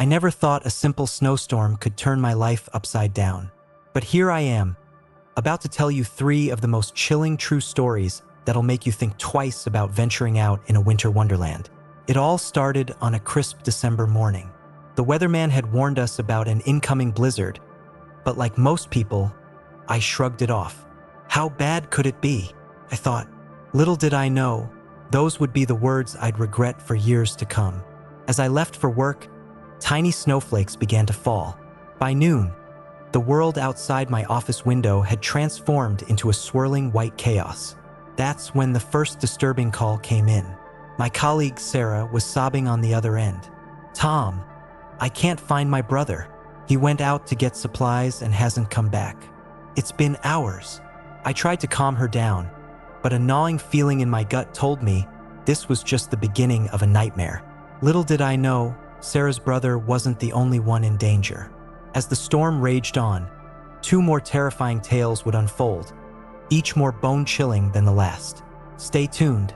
never thought a simple snowstorm could turn my life upside down. But here I am, about to tell you 3 of the most chilling true stories that'll make you think twice about venturing out in a winter wonderland. It all started on a crisp December morning. The weatherman had warned us about an incoming blizzard, but like most people, I shrugged it off. How bad could it be? I thought. Little did I know, those would be the words I'd regret for years to come. As I left for work, tiny snowflakes began to fall. By noon, the world outside my office window had transformed into a swirling white chaos. That's when the first disturbing call came in. My colleague Sarah was sobbing on the other end. "Tom, I can't find my brother. He went out to get supplies and hasn't come back. It's been hours." I tried to calm her down, but a gnawing feeling in my gut told me this was just the beginning of a nightmare. Little did I know, Sarah's brother wasn't the only one in danger. As the storm raged on, 2 more terrifying tales would unfold, each more bone-chilling than the last. Stay tuned,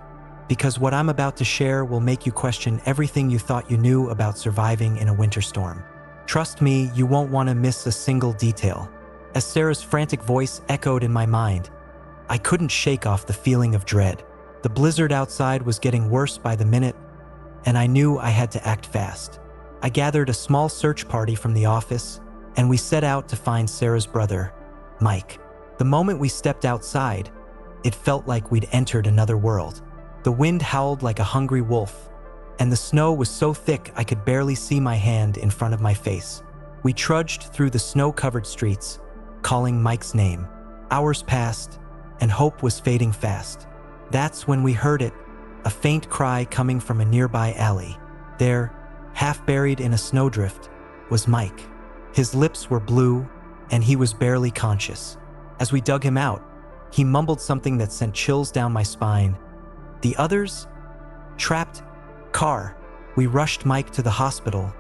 because what I'm about to share will make you question everything you thought you knew about surviving in a winter storm. Trust me, you won't want to miss a single detail. As Sarah's frantic voice echoed in my mind, I couldn't shake off the feeling of dread. The blizzard outside was getting worse by the minute, and I knew I had to act fast. I gathered a small search party from the office, and we set out to find Sarah's brother, Mike. The moment we stepped outside, it felt like we'd entered another world. The wind howled like a hungry wolf, and the snow was so thick I could barely see my hand in front of my face. We trudged through the snow-covered streets, calling Mike's name. Hours passed, and hope was fading fast. That's when we heard it, a faint cry coming from a nearby alley. There, half buried in a snowdrift, was Mike. His lips were blue, and he was barely conscious. As we dug him out, he mumbled something that sent chills down my spine. "The others? Trapped? Car." We rushed Mike to the hospital,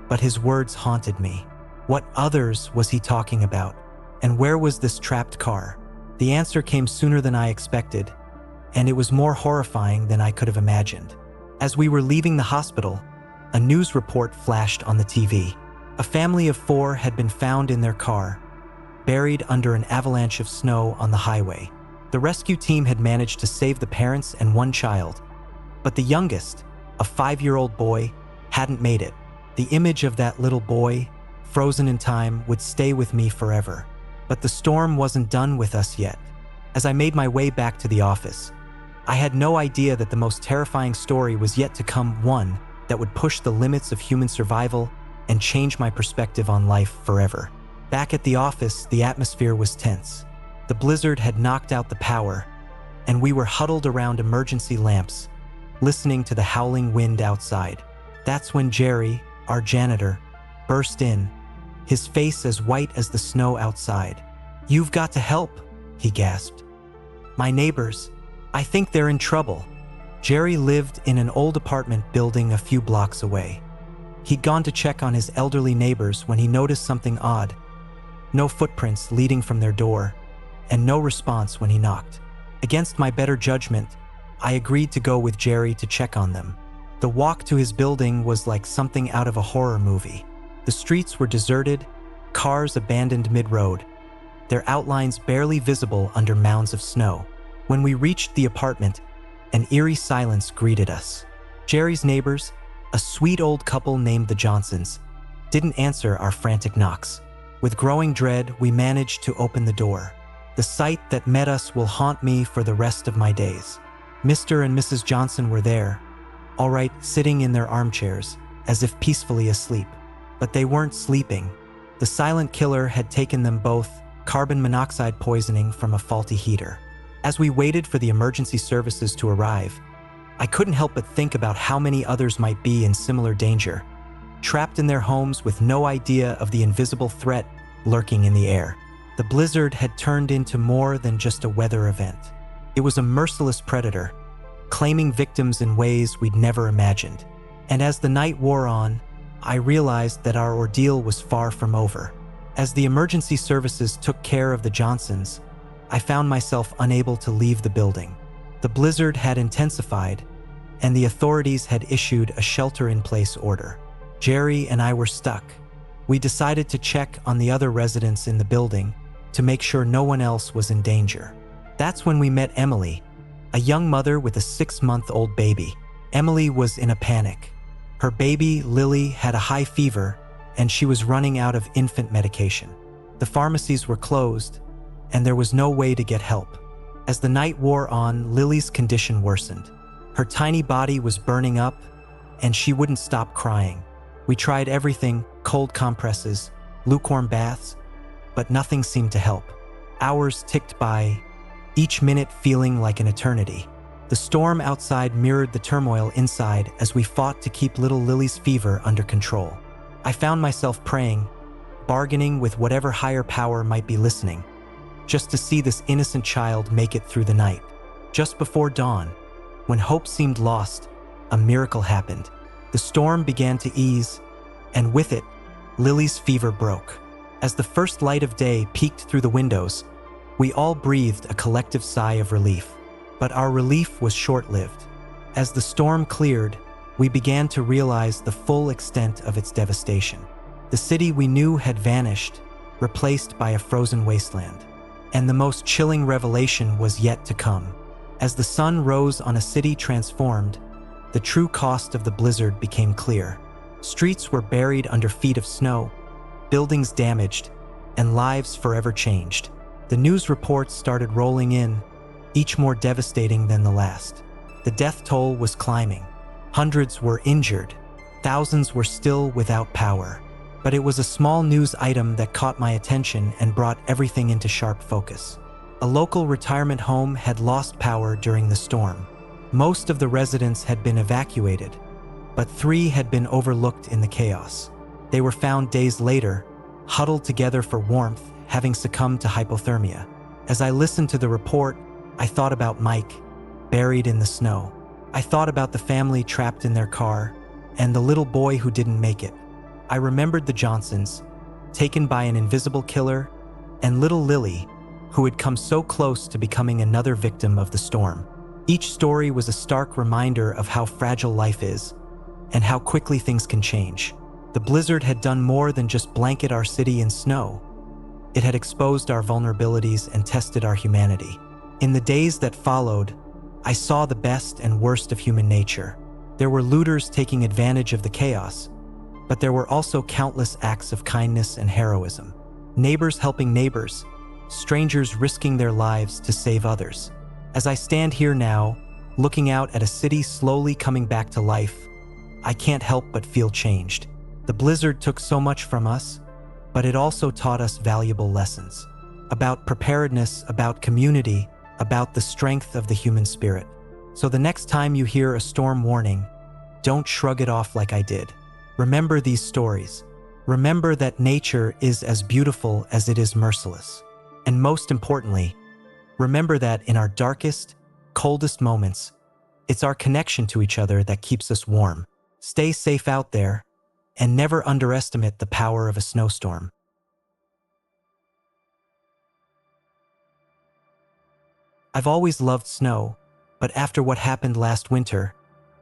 but his words haunted me. What others was he talking about? And where was this trapped car? The answer came sooner than I expected, and it was more horrifying than I could have imagined. As we were leaving the hospital, a news report flashed on the TV. A family of 4 had been found in their car, buried under an avalanche of snow on the highway. The rescue team had managed to save the parents and 1 child, but the youngest, a 5-year-old boy, hadn't made it. The image of that little boy, frozen in time, would stay with me forever. But the storm wasn't done with us yet. As I made my way back to the office, I had no idea that the most terrifying story was yet to come, one that would push the limits of human survival and change my perspective on life forever. Back at the office, the atmosphere was tense. The blizzard had knocked out the power, and we were huddled around emergency lamps, listening to the howling wind outside. That's when Jerry, our janitor, burst in, his face as white as the snow outside. "You've got to help," he gasped. "My neighbors, I think they're in trouble." Jerry lived in an old apartment building a few blocks away. He'd gone to check on his elderly neighbors when he noticed something odd. No footprints leading from their door, and no response when he knocked. Against my better judgment, I agreed to go with Jerry to check on them. The walk to his building was like something out of a horror movie. The streets were deserted, cars abandoned mid-road, their outlines barely visible under mounds of snow. When we reached the apartment, an eerie silence greeted us. Jerry's neighbors, a sweet old couple named the Johnsons, didn't answer our frantic knocks. With growing dread, we managed to open the door. The sight that met us will haunt me for the rest of my days. Mr. and Mrs. Johnson were there, all right, sitting in their armchairs, as if peacefully asleep. But they weren't sleeping. The silent killer had taken them both, carbon monoxide poisoning from a faulty heater. As we waited for the emergency services to arrive, I couldn't help but think about how many others might be in similar danger, trapped in their homes with no idea of the invisible threat lurking in the air. The blizzard had turned into more than just a weather event. It was a merciless predator, claiming victims in ways we'd never imagined. And as the night wore on, I realized that our ordeal was far from over. As the emergency services took care of the Johnsons, I found myself unable to leave the building. The blizzard had intensified, and the authorities had issued a shelter-in-place order. Jerry and I were stuck. We decided to check on the other residents in the building to make sure no one else was in danger. That's when we met Emily, a young mother with a 6-month-old baby. Emily was in a panic. Her baby, Lily, had a high fever, and she was running out of infant medication. The pharmacies were closed, and there was no way to get help. As the night wore on, Lily's condition worsened. Her tiny body was burning up, and she wouldn't stop crying. We tried everything, cold compresses, lukewarm baths, but nothing seemed to help. Hours ticked by, each minute feeling like an eternity. The storm outside mirrored the turmoil inside as we fought to keep little Lily's fever under control. I found myself praying, bargaining with whatever higher power might be listening, just to see this innocent child make it through the night. Just before dawn, when hope seemed lost, a miracle happened. The storm began to ease, and with it, Lily's fever broke. As the first light of day peeked through the windows, we all breathed a collective sigh of relief. But our relief was short-lived. As the storm cleared, we began to realize the full extent of its devastation. The city we knew had vanished, replaced by a frozen wasteland. And the most chilling revelation was yet to come. As the sun rose on a city transformed, the true cost of the blizzard became clear. Streets were buried under feet of snow, buildings damaged, and lives forever changed. The news reports started rolling in, each more devastating than the last. The death toll was climbing. Hundreds were injured. Thousands were still without power. But it was a small news item that caught my attention and brought everything into sharp focus. A local retirement home had lost power during the storm. Most of the residents had been evacuated, but 3 had been overlooked in the chaos. They were found days later, huddled together for warmth, having succumbed to hypothermia. As I listened to the report, I thought about Mike, buried in the snow. I thought about the family trapped in their car, and the little boy who didn't make it. I remembered the Johnsons, taken by an invisible killer, and little Lily, who had come so close to becoming another victim of the storm. Each story was a stark reminder of how fragile life is, and how quickly things can change. The blizzard had done more than just blanket our city in snow. It had exposed our vulnerabilities and tested our humanity. In the days that followed, I saw the best and worst of human nature. There were looters taking advantage of the chaos, but there were also countless acts of kindness and heroism. Neighbors helping neighbors, strangers risking their lives to save others. As I stand here now, looking out at a city slowly coming back to life, I can't help but feel changed. The blizzard took so much from us, but it also taught us valuable lessons. About preparedness, about community, about the strength of the human spirit. So the next time you hear a storm warning, don't shrug it off like I did. Remember these stories. Remember that nature is as beautiful as it is merciless. And most importantly, remember that in our darkest, coldest moments, it's our connection to each other that keeps us warm. Stay safe out there, and never underestimate the power of a snowstorm. I've always loved snow, but after what happened last winter,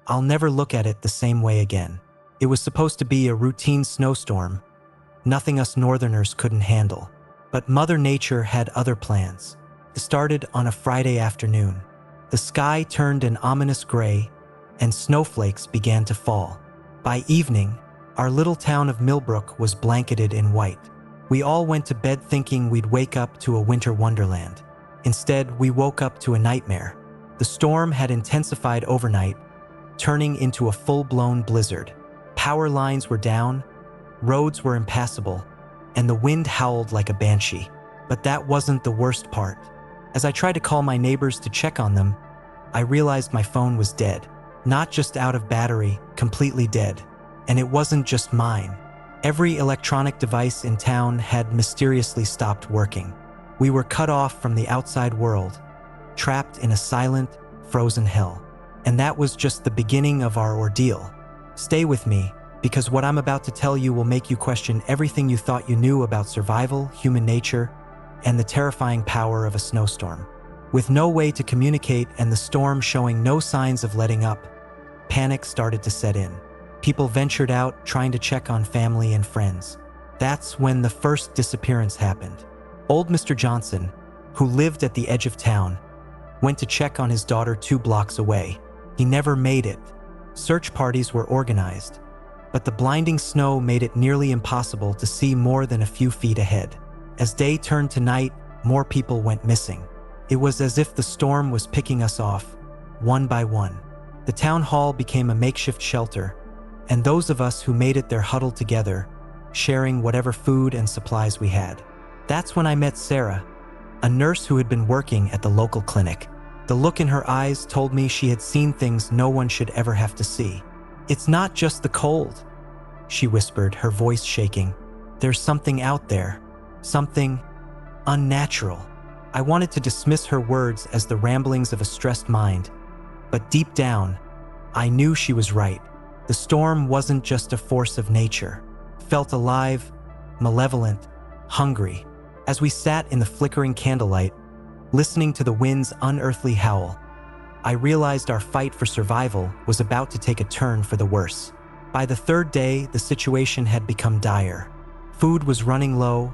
I'll never look at it the same way again. It was supposed to be a routine snowstorm, nothing us northerners couldn't handle. But Mother Nature had other plans. It started on a Friday afternoon. The sky turned an ominous gray, and snowflakes began to fall. By evening, our little town of Millbrook was blanketed in white. We all went to bed thinking we'd wake up to a winter wonderland. Instead, we woke up to a nightmare. The storm had intensified overnight, turning into a full-blown blizzard. Power lines were down, roads were impassable, and the wind howled like a banshee. But that wasn't the worst part. As I tried to call my neighbors to check on them, I realized my phone was dead. Not just out of battery, completely dead. And it wasn't just mine. Every electronic device in town had mysteriously stopped working. We were cut off from the outside world, trapped in a silent, frozen hell. And that was just the beginning of our ordeal. Stay with me, because what I'm about to tell you will make you question everything you thought you knew about survival, human nature, and the terrifying power of a snowstorm. With no way to communicate and the storm showing no signs of letting up, panic started to set in. People ventured out trying to check on family and friends. That's when the first disappearance happened. Old Mr. Johnson, who lived at the edge of town, went to check on his daughter 2 blocks away. He never made it. Search parties were organized, but the blinding snow made it nearly impossible to see more than a few feet ahead. As day turned to night, more people went missing. It was as if the storm was picking us off, one by one. The town hall became a makeshift shelter, and those of us who made it there huddled together, sharing whatever food and supplies we had. That's when I met Sarah, a nurse who had been working at the local clinic. The look in her eyes told me she had seen things no one should ever have to see. "It's not just the cold," she whispered, her voice shaking. "There's something out there, something unnatural." I wanted to dismiss her words as the ramblings of a stressed mind, but deep down, I knew she was right. The storm wasn't just a force of nature. It felt alive, malevolent, hungry. As we sat in the flickering candlelight, listening to the wind's unearthly howl, I realized our fight for survival was about to take a turn for the worse. By the 3rd day, the situation had become dire. Food was running low,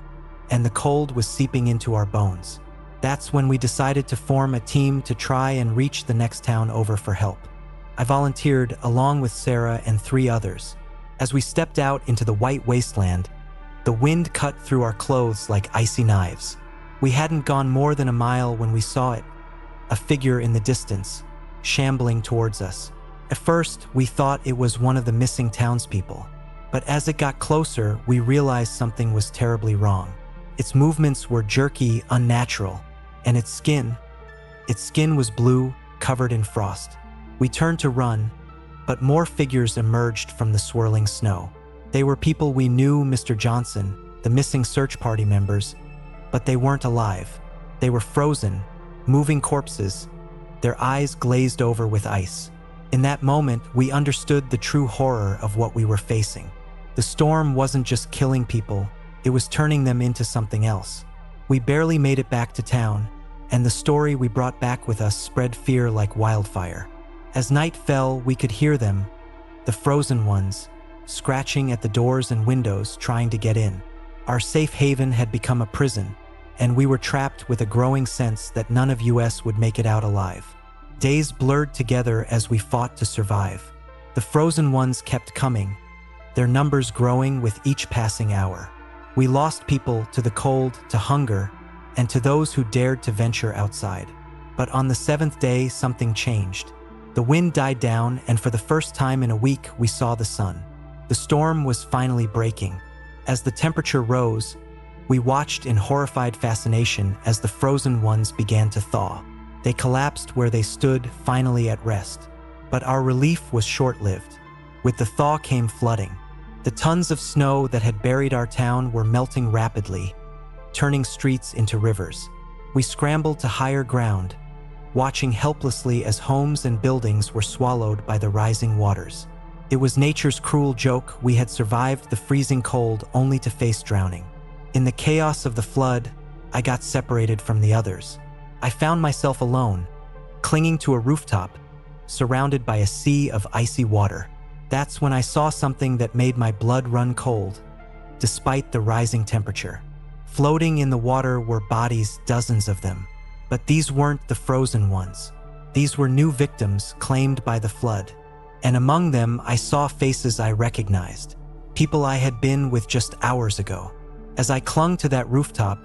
and the cold was seeping into our bones. That's when we decided to form a team to try and reach the next town over for help. I volunteered along with Sarah and 3 others. As we stepped out into the white wasteland, the wind cut through our clothes like icy knives. We hadn't gone more than a mile when we saw it, a figure in the distance, shambling towards us. At first, we thought it was one of the missing townspeople, but as it got closer, we realized something was terribly wrong. Its movements were jerky, unnatural, and its skin was blue, covered in frost. We turned to run, but more figures emerged from the swirling snow. They were people we knew, Mr. Johnson, the missing search party members, but they weren't alive. They were frozen, moving corpses, their eyes glazed over with ice. In that moment, we understood the true horror of what we were facing. The storm wasn't just killing people, it was turning them into something else. We barely made it back to town, and the story we brought back with us spread fear like wildfire. As night fell, we could hear them, the frozen ones, scratching at the doors and windows trying to get in. Our safe haven had become a prison, and we were trapped with a growing sense that none of us would make it out alive. Days blurred together as we fought to survive. The frozen ones kept coming, their numbers growing with each passing hour. We lost people to the cold, to hunger, and to those who dared to venture outside. But on the 7th day, something changed. The wind died down, and for the first time in a week, we saw the sun. The storm was finally breaking. As the temperature rose, we watched in horrified fascination as the frozen ones began to thaw. They collapsed where they stood, finally at rest. But our relief was short-lived. With the thaw came flooding. The tons of snow that had buried our town were melting rapidly, turning streets into rivers. We scrambled to higher ground, watching helplessly as homes and buildings were swallowed by the rising waters. It was nature's cruel joke. We had survived the freezing cold only to face drowning. In the chaos of the flood, I got separated from the others. I found myself alone, clinging to a rooftop, surrounded by a sea of icy water. That's when I saw something that made my blood run cold, despite the rising temperature. Floating in the water were bodies, dozens of them. But these weren't the frozen ones. These were new victims claimed by the flood. And among them, I saw faces I recognized, people I had been with just hours ago. As I clung to that rooftop,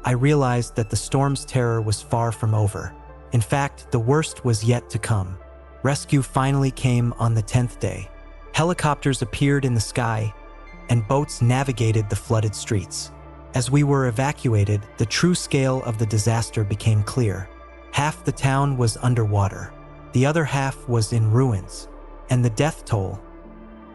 I realized that the storm's terror was far from over. In fact, the worst was yet to come. Rescue finally came on the 10th day. Helicopters appeared in the sky, and boats navigated the flooded streets. As we were evacuated, the true scale of the disaster became clear. Half the town was underwater. The other half was in ruins. And the death toll,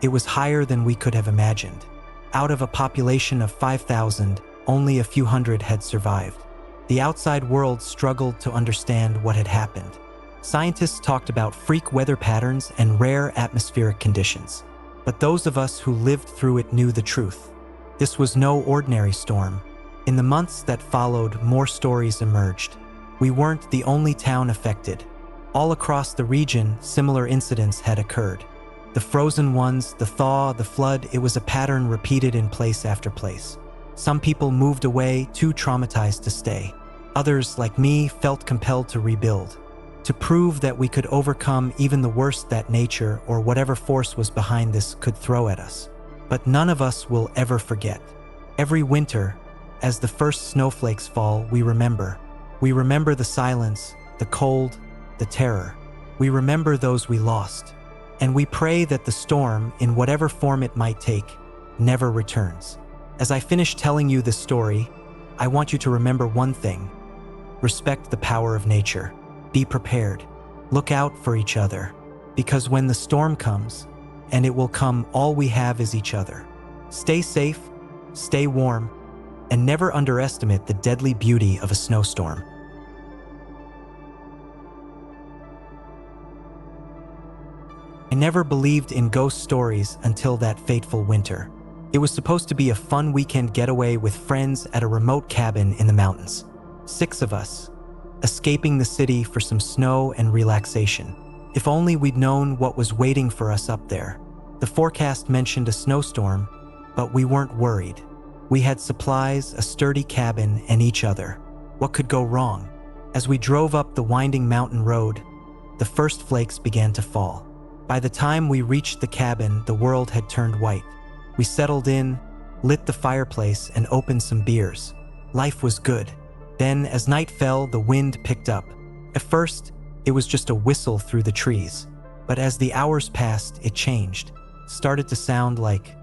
it was higher than we could have imagined. Out of a population of 5,000, only a few hundred had survived. The outside world struggled to understand what had happened. Scientists talked about freak weather patterns and rare atmospheric conditions. But those of us who lived through it knew the truth. This was no ordinary storm. In the months that followed, more stories emerged. We weren't the only town affected. All across the region, similar incidents had occurred. The frozen ones, the thaw, the flood, it was a pattern repeated in place after place. Some people moved away, too traumatized to stay. Others, like me, felt compelled to rebuild, to prove that we could overcome even the worst that nature or whatever force was behind this could throw at us. But none of us will ever forget. Every winter, as the first snowflakes fall, we remember. We remember the silence, the cold, the terror. We remember those we lost. And we pray that the storm, in whatever form it might take, never returns. As I finish telling you this story, I want you to remember one thing. Respect the power of nature. Be prepared. Look out for each other. Because when the storm comes, and it will come, all we have is each other. Stay safe, stay warm, and never underestimate the deadly beauty of a snowstorm. I never believed in ghost stories until that fateful winter. It was supposed to be a fun weekend getaway with friends at a remote cabin in the mountains. 6 of us, escaping the city for some snow and relaxation. If only we'd known what was waiting for us up there. The forecast mentioned a snowstorm, but we weren't worried. We had supplies, a sturdy cabin, and each other. What could go wrong? As we drove up the winding mountain road, the first flakes began to fall. By the time we reached the cabin, the world had turned white. We settled in, lit the fireplace, and opened some beers. Life was good. Then, as night fell, the wind picked up. At first, it was just a whistle through the trees. But as the hours passed, it changed. Started to sound like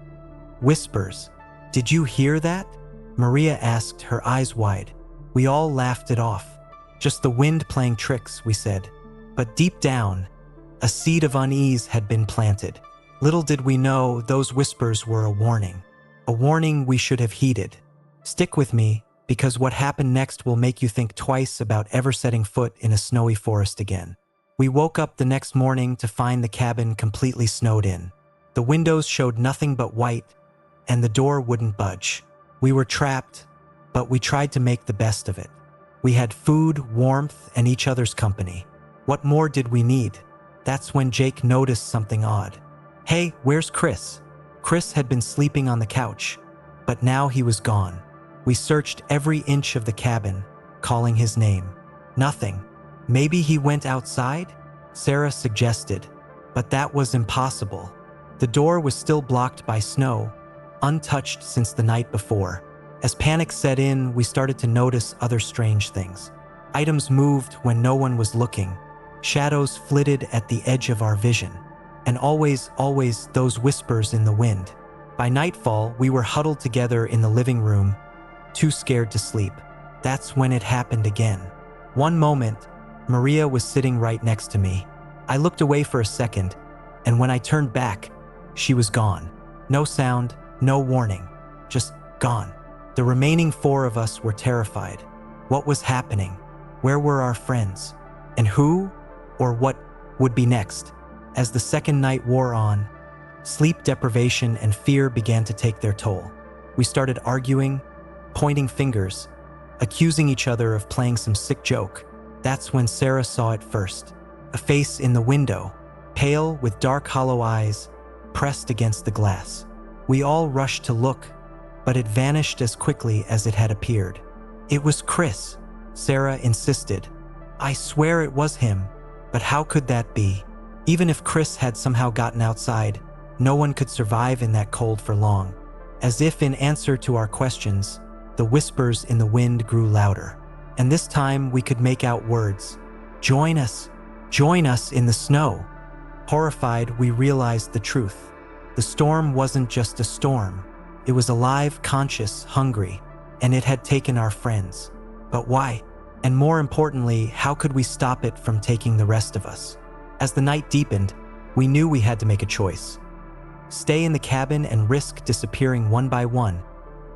whispers. "Did you hear that?" Maria asked, her eyes wide. We all laughed it off. "Just the wind playing tricks," we said. But deep down, a seed of unease had been planted. Little did we know those whispers were a warning we should have heeded. Stick with me, because what happened next will make you think twice about ever setting foot in a snowy forest again. We woke up the next morning to find the cabin completely snowed in. The windows showed nothing but white, and the door wouldn't budge. We were trapped, but we tried to make the best of it. We had food, warmth, and each other's company. What more did we need? That's when Jake noticed something odd. "Hey, where's Chris?" Chris had been sleeping on the couch, but now he was gone. We searched every inch of the cabin, calling his name. Nothing. Maybe he went outside? Sarah suggested, but that was impossible. The door was still blocked by snow, untouched since the night before. As panic set in, we started to notice other strange things. Items moved when no one was looking. Shadows flitted at the edge of our vision. And always those whispers in the wind. By nightfall, we were huddled together in the living room, too scared to sleep. That's when it happened again. One moment, Maria was sitting right next to me. I looked away for a second, and when I turned back, she was gone. No sound, no warning, just gone. The remaining 4 of us were terrified. What was happening? Where were our friends? And who or what would be next? As the second night wore on, sleep deprivation and fear began to take their toll. We started arguing, pointing fingers, accusing each other of playing some sick joke. That's when Sarah saw it first. A face in the window, pale with dark hollow eyes, pressed against the glass. We all rushed to look, but it vanished as quickly as it had appeared. "It was Chris," Sarah insisted. "I swear it was him, but how could that be? Even if Chris had somehow gotten outside, no one could survive in that cold for long." As if in answer to our questions, the whispers in the wind grew louder. And this time we could make out words. Join us in the snow." Horrified, we realized the truth. The storm wasn't just a storm. It was alive, conscious, hungry, and it had taken our friends. But why? And more importantly, how could we stop it from taking the rest of us? As the night deepened, we knew we had to make a choice. Stay in the cabin and risk disappearing one by one,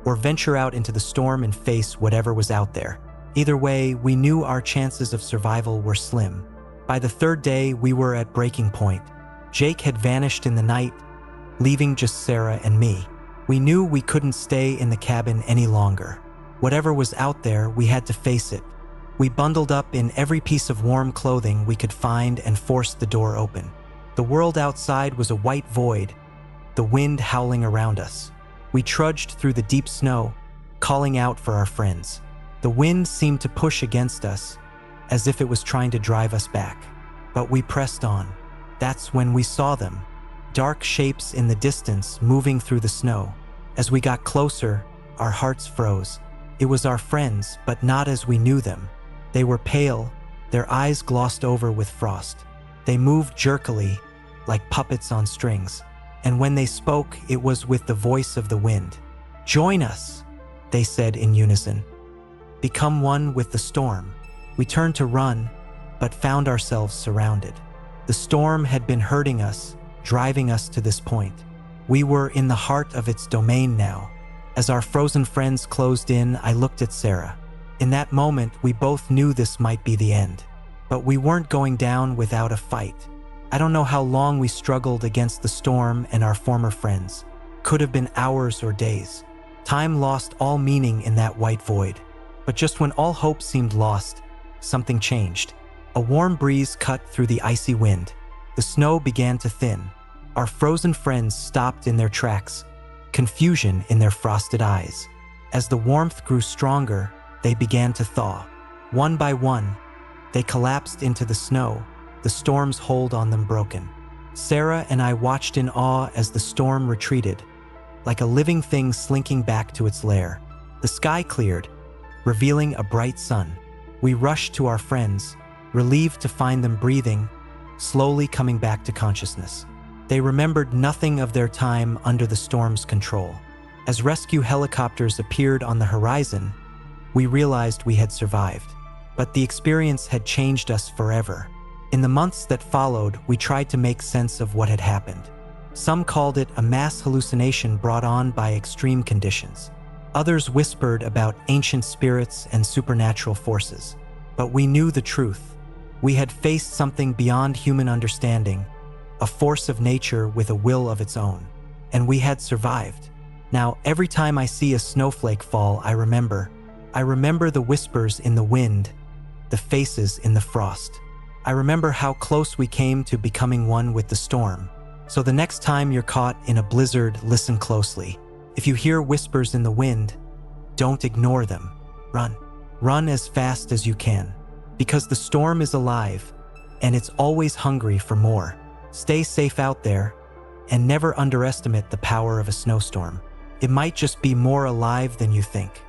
or venture out into the storm and face whatever was out there. Either way, we knew our chances of survival were slim. By the 3rd day, we were at breaking point. Jake had vanished in the night, leaving just Sarah and me. We knew we couldn't stay in the cabin any longer. Whatever was out there, we had to face it. We bundled up in every piece of warm clothing we could find and forced the door open. The world outside was a white void, the wind howling around us. We trudged through the deep snow, calling out for our friends. The wind seemed to push against us, as if it was trying to drive us back. But we pressed on. That's when we saw them, dark shapes in the distance moving through the snow. As we got closer, our hearts froze. It was our friends, but not as we knew them. They were pale, their eyes glossed over with frost. They moved jerkily, like puppets on strings. And when they spoke, it was with the voice of the wind. "Join us," they said in unison. "Become one with the storm." We turned to run, but found ourselves surrounded. The storm had been hurting us, driving us to this point. We were in the heart of its domain now. As our frozen friends closed in, I looked at Sarah. In that moment, we both knew this might be the end. But we weren't going down without a fight. I don't know how long we struggled against the storm and our former friends. Could have been hours or days. Time lost all meaning in that white void. But just when all hope seemed lost, something changed. A warm breeze cut through the icy wind. The snow began to thin. Our frozen friends stopped in their tracks, confusion in their frosted eyes. As the warmth grew stronger, they began to thaw. One by one, they collapsed into the snow, the storm's hold on them broken. Sarah and I watched in awe as the storm retreated, like a living thing slinking back to its lair. The sky cleared, revealing a bright sun. We rushed to our friends, relieved to find them breathing, slowly coming back to consciousness. They remembered nothing of their time under the storm's control. As rescue helicopters appeared on the horizon, we realized we had survived. But the experience had changed us forever. In the months that followed, we tried to make sense of what had happened. Some called it a mass hallucination brought on by extreme conditions. Others whispered about ancient spirits and supernatural forces. But we knew the truth. We had faced something beyond human understanding, a force of nature with a will of its own. And we had survived. Now, every time I see a snowflake fall, I remember the whispers in the wind, the faces in the frost. I remember how close we came to becoming one with the storm. So the next time you're caught in a blizzard, listen closely. If you hear whispers in the wind, don't ignore them. Run. Run as fast as you can. Because the storm is alive, and it's always hungry for more. Stay safe out there, and never underestimate the power of a snowstorm. It might just be more alive than you think.